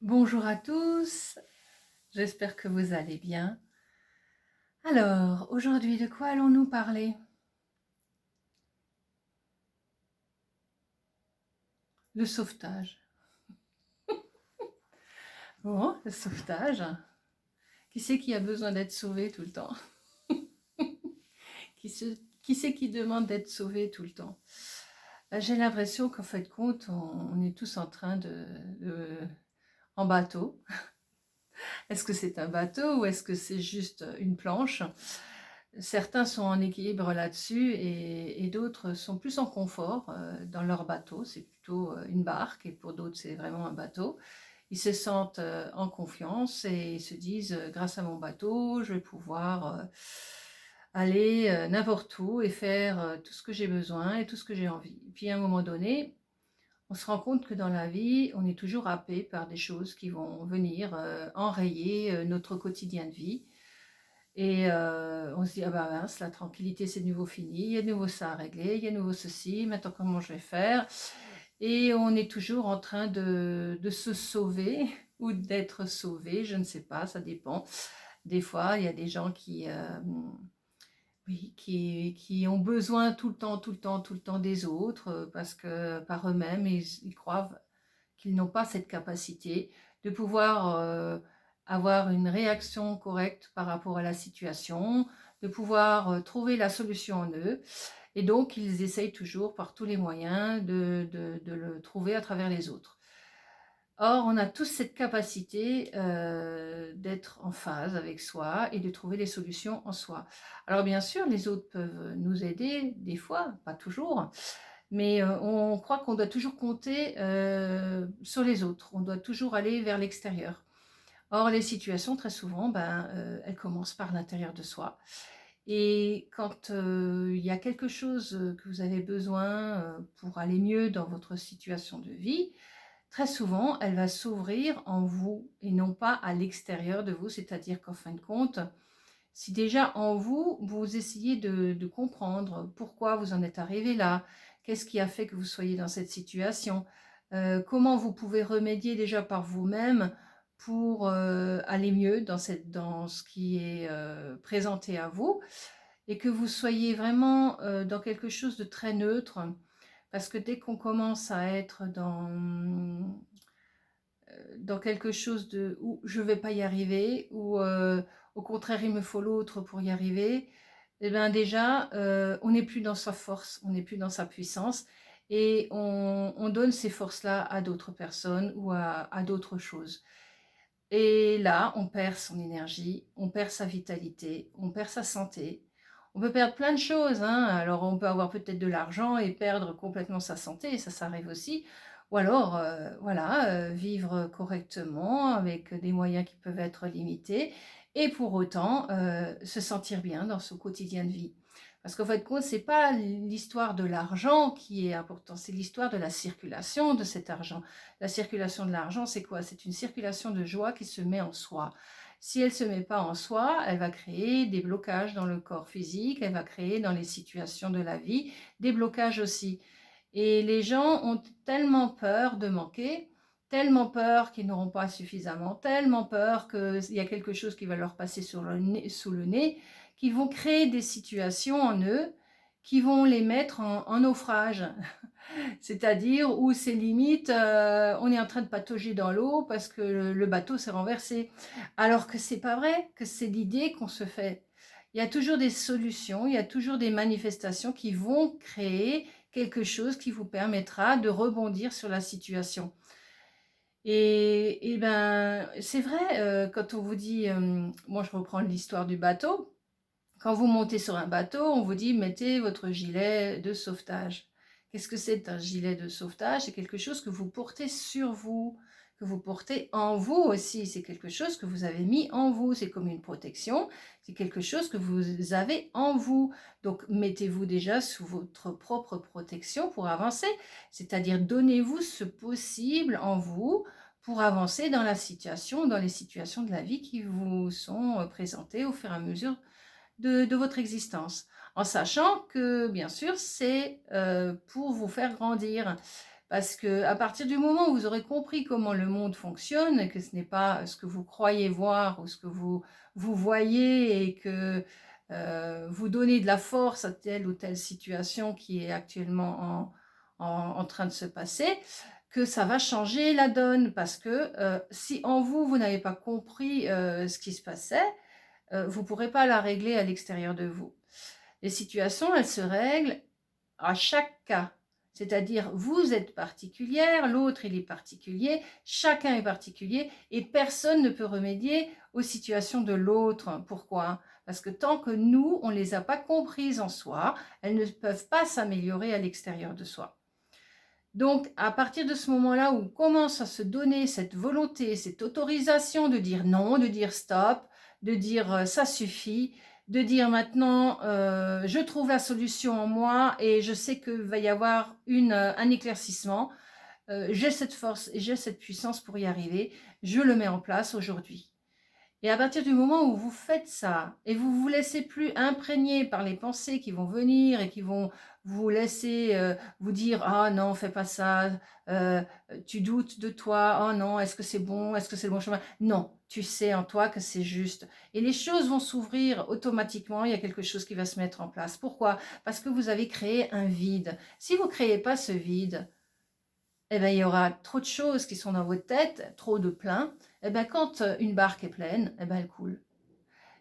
Bonjour à tous, j'espère que vous allez bien. Alors, aujourd'hui, de quoi allons-nous parler? Le sauvetage. Bon, le sauvetage. Qui c'est qui a besoin d'être sauvé tout le temps? Qui c'est qui demande d'être sauvé tout le temps? J'ai l'impression qu'en fait de compte, on est tous en train en bateau. Est-ce que c'est un bateau ou est-ce que c'est juste une planche? Certains sont en équilibre là-dessus et d'autres sont plus en confort dans leur bateau. C'est plutôt une barque et pour d'autres c'est vraiment un bateau. Ils se sentent en confiance et ils se disent grâce à mon bateau, je vais pouvoir aller n'importe où et faire tout ce que j'ai besoin et tout ce que j'ai envie. Et puis à un moment donné, on se rend compte que dans la vie, on est toujours happé par des choses qui vont venir enrayer notre quotidien de vie. Et on se dit: «Ah bah mince, la tranquillité, c'est de nouveau fini, il y a de nouveau ça à régler, il y a de nouveau ceci, maintenant comment je vais faire?» Et on est toujours en train de se sauver ou d'être sauvé, je ne sais pas, ça dépend. Des fois, il y a des gens oui, qui ont besoin tout le temps, tout le temps, tout le temps des autres, parce que par eux-mêmes, ils croient qu'ils n'ont pas cette capacité de pouvoir avoir une réaction correcte par rapport à la situation, de pouvoir trouver la solution en eux. Et donc, ils essayent toujours par tous les moyens de le trouver à travers les autres. Or, on a tous cette capacité d'être en phase avec soi et de trouver les solutions en soi. Alors bien sûr, les autres peuvent nous aider, des fois, pas toujours, mais on croit qu'on doit toujours compter sur les autres, on doit toujours aller vers l'extérieur. Or, les situations, très souvent, elles commencent par l'intérieur de soi. Et quand il y a quelque chose que vous avez besoin pour aller mieux dans votre situation de vie, très souvent, elle va s'ouvrir en vous et non pas à l'extérieur de vous. C'est-à-dire qu'en fin de compte, si déjà en vous, vous essayez de comprendre pourquoi vous en êtes arrivé là, qu'est-ce qui a fait que vous soyez dans cette situation, comment vous pouvez remédier déjà par vous-même pour aller mieux dans ce qui est présenté à vous, et que vous soyez vraiment dans quelque chose de très neutre, parce que dès qu'on commence à être dans quelque chose de où je vais pas y arriver, ou au contraire il me faut l'autre pour y arriver, et bien déjà on n'est plus dans sa force, on n'est plus dans sa puissance, et on donne ces forces-là à d'autres personnes ou à d'autres choses. Et là, on perd son énergie, on perd sa vitalité, on perd sa santé. On peut perdre plein de choses, hein. Alors on peut avoir peut-être de l'argent et perdre complètement sa santé, ça arrive aussi. Ou alors, voilà, vivre correctement avec des moyens qui peuvent être limités et pour autant se sentir bien dans son quotidien de vie. Parce qu'en fait de compte, c'est pas l'histoire de l'argent qui est important, c'est l'histoire de la circulation de cet argent. La circulation de l'argent, c'est quoi? C'est une circulation de joie qui se met en soi. Si elle ne se met pas en soi, elle va créer des blocages dans le corps physique, elle va créer dans les situations de la vie des blocages aussi. Et les gens ont tellement peur de manquer, tellement peur qu'ils n'auront pas suffisamment, tellement peur qu'il y a quelque chose qui va leur passer sous le nez, qu'ils vont créer des situations en eux qui vont les mettre en naufrage. C'est-à-dire où c'est limite, on est en train de patauger dans l'eau parce que le bateau s'est renversé. Alors que c'est pas vrai, que c'est l'idée qu'on se fait. Il y a toujours des solutions, il y a toujours des manifestations qui vont créer quelque chose qui vous permettra de rebondir sur la situation. Et ben, c'est vrai, quand on vous dit, moi je reprends l'histoire du bateau, quand vous montez sur un bateau, on vous dit mettez votre gilet de sauvetage. Qu'est-ce que c'est un gilet de sauvetage? C'est quelque chose que vous portez sur vous, que vous portez en vous aussi. C'est quelque chose que vous avez mis en vous. C'est comme une protection. C'est quelque chose que vous avez en vous. Donc mettez-vous déjà sous votre propre protection pour avancer. C'est-à-dire donnez-vous ce possible en vous pour avancer dans la situation, dans les situations de la vie qui vous sont présentées au fur et à mesure de votre existence, en sachant que bien sûr c'est pour vous faire grandir, Parce que à partir du moment où vous aurez compris comment le monde fonctionne, et que ce n'est pas ce que vous croyez voir ou ce que vous voyez, et que vous donnez de la force à telle ou telle situation qui est actuellement en train de se passer, que ça va changer la donne. Parce que si en vous, vous n'avez pas compris ce qui se passait, vous ne pourrez pas la régler à l'extérieur de vous. Les situations, elles se règlent à chaque cas. C'est-à-dire, vous êtes particulière, l'autre il est particulier, chacun est particulier et personne ne peut remédier aux situations de l'autre. Pourquoi? Parce que tant que nous, on ne les a pas comprises en soi, elles ne peuvent pas s'améliorer à l'extérieur de soi. Donc, à partir de ce moment-là où on commence à se donner cette volonté, cette autorisation de dire non, de dire stop, de dire ça suffit, de dire maintenant je trouve la solution en moi et je sais qu'il va y avoir un éclaircissement, j'ai cette force et j'ai cette puissance pour y arriver, je le mets en place aujourd'hui. Et à partir du moment où vous faites ça et vous vous laissez plus imprégner par les pensées qui vont venir et qui vont vous laisser vous dire ah non fais pas ça, tu doutes de toi, oh non est-ce que c'est bon, est-ce que c'est le bon chemin, non tu sais en toi que c'est juste et les choses vont s'ouvrir automatiquement, il y a quelque chose qui va se mettre en place. Pourquoi? Parce que vous avez créé un vide. Si vous ne créez pas ce vide, eh ben, il y aura trop de choses qui sont dans votre tête, trop de plein. Eh ben, quand une barque est pleine, eh ben, elle coule.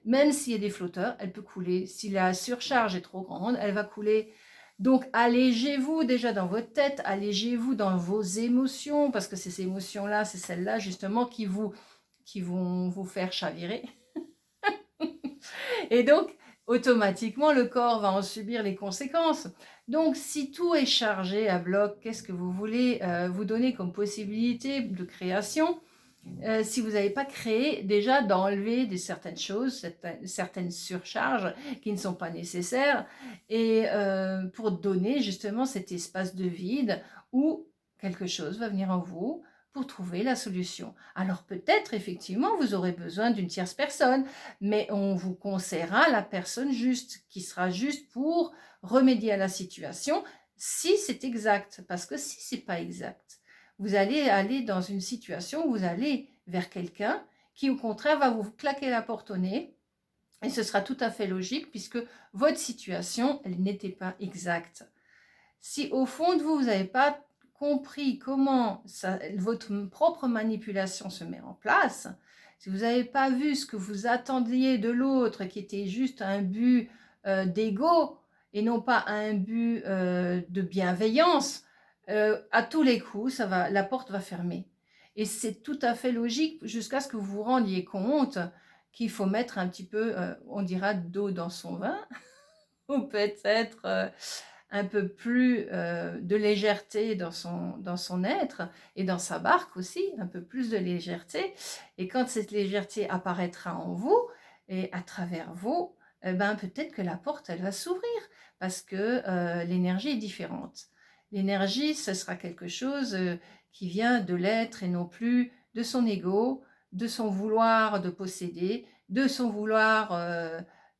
Même s'il y a des flotteurs, elle peut couler. Si la surcharge est trop grande, elle va couler. Donc, allégez-vous déjà dans votre tête, allégez-vous dans vos émotions, parce que ces émotions-là, c'est celles-là justement qui vont vous faire chavirer. Et donc, automatiquement, le corps va en subir les conséquences. Donc, si tout est chargé à bloc, qu'est-ce que vous voulez vous donner comme possibilité de création si vous n'avez pas créé, déjà d'enlever certaines choses, certaines surcharges qui ne sont pas nécessaires, et pour donner justement cet espace de vide où quelque chose va venir en vous pour trouver la solution. Alors peut-être effectivement vous aurez besoin d'une tierce personne, mais on vous conseillera la personne juste, qui sera juste pour remédier à la situation si c'est exact. Parce que si c'est pas exact, vous allez aller dans une situation où vous allez vers quelqu'un qui au contraire va vous claquer la porte au nez, et ce sera tout à fait logique puisque votre situation, elle n'était pas exacte. Si au fond de vous, vous n'avez pas compris comment votre propre manipulation se met en place, si vous n'avez pas vu ce que vous attendiez de l'autre qui était juste un but d'ego et non pas un but de bienveillance, à tous les coups, la porte va fermer. Et c'est tout à fait logique jusqu'à ce que vous vous rendiez compte qu'il faut mettre un petit peu, on dira, d'eau dans son vin, ou peut-être un peu plus de légèreté dans son être et dans sa barque aussi, un peu plus de légèreté. Et quand cette légèreté apparaîtra en vous et à travers vous, ben peut-être que la porte, elle va s'ouvrir parce que l'énergie est différente. L'énergie, ce sera quelque chose qui vient de l'être et non plus de son ego, de son vouloir de posséder, de son vouloir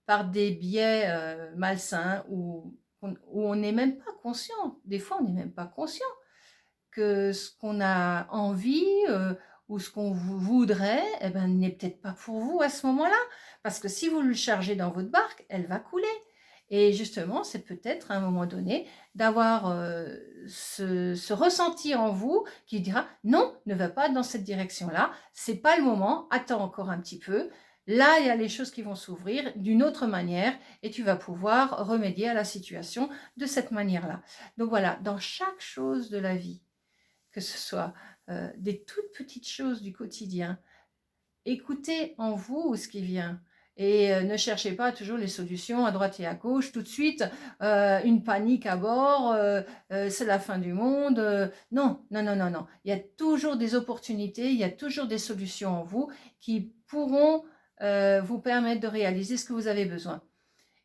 par des biais malsains où on n'est même pas conscient. Des fois, on n'est même pas conscient que ce qu'on a envie ou ce qu'on voudrait eh ben, n'est peut-être pas pour vous à ce moment-là. Parce que si vous le chargez dans votre barque, elle va couler. Et justement, c'est peut-être à un moment donné d'avoir ce ressenti en vous qui dira non, ne va pas dans cette direction-là, c'est pas le moment, attends encore un petit peu. Là, il y a les choses qui vont s'ouvrir d'une autre manière et tu vas pouvoir remédier à la situation de cette manière-là. Donc voilà, dans chaque chose de la vie, que ce soit des toutes petites choses du quotidien, écoutez en vous ce qui vient. Et ne cherchez pas toujours les solutions à droite et à gauche, tout de suite, une panique à bord, c'est la fin du monde. Non, non, non, non, non. Il y a toujours des opportunités, il y a toujours des solutions en vous qui pourront vous permettre de réaliser ce que vous avez besoin.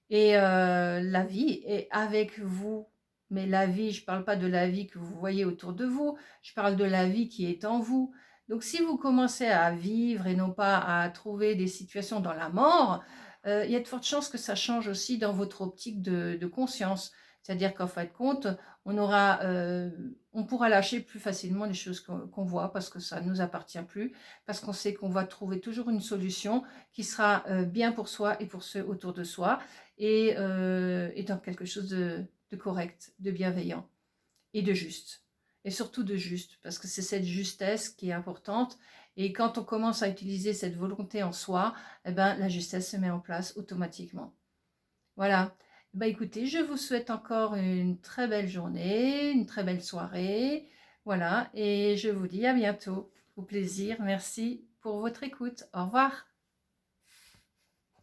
Et la vie est avec vous. Mais la vie, je ne parle pas de la vie que vous voyez autour de vous, je parle de la vie qui est en vous. Donc si vous commencez à vivre et non pas à trouver des situations dans la mort, il y a de fortes chances que ça change aussi dans votre optique de conscience. C'est-à-dire qu'en fin de compte, on pourra lâcher plus facilement les choses qu'on voit parce que ça ne nous appartient plus, parce qu'on sait qu'on va trouver toujours une solution qui sera bien pour soi et pour ceux autour de soi et dans quelque chose de correct, de bienveillant et de juste. Et surtout de juste, parce que c'est cette justesse qui est importante. Et quand on commence à utiliser cette volonté en soi, eh ben, la justesse se met en place automatiquement. Voilà. Bah, écoutez, je vous souhaite encore une très belle journée, une très belle soirée. Voilà, et je vous dis à bientôt. Au plaisir, merci pour votre écoute. Au revoir.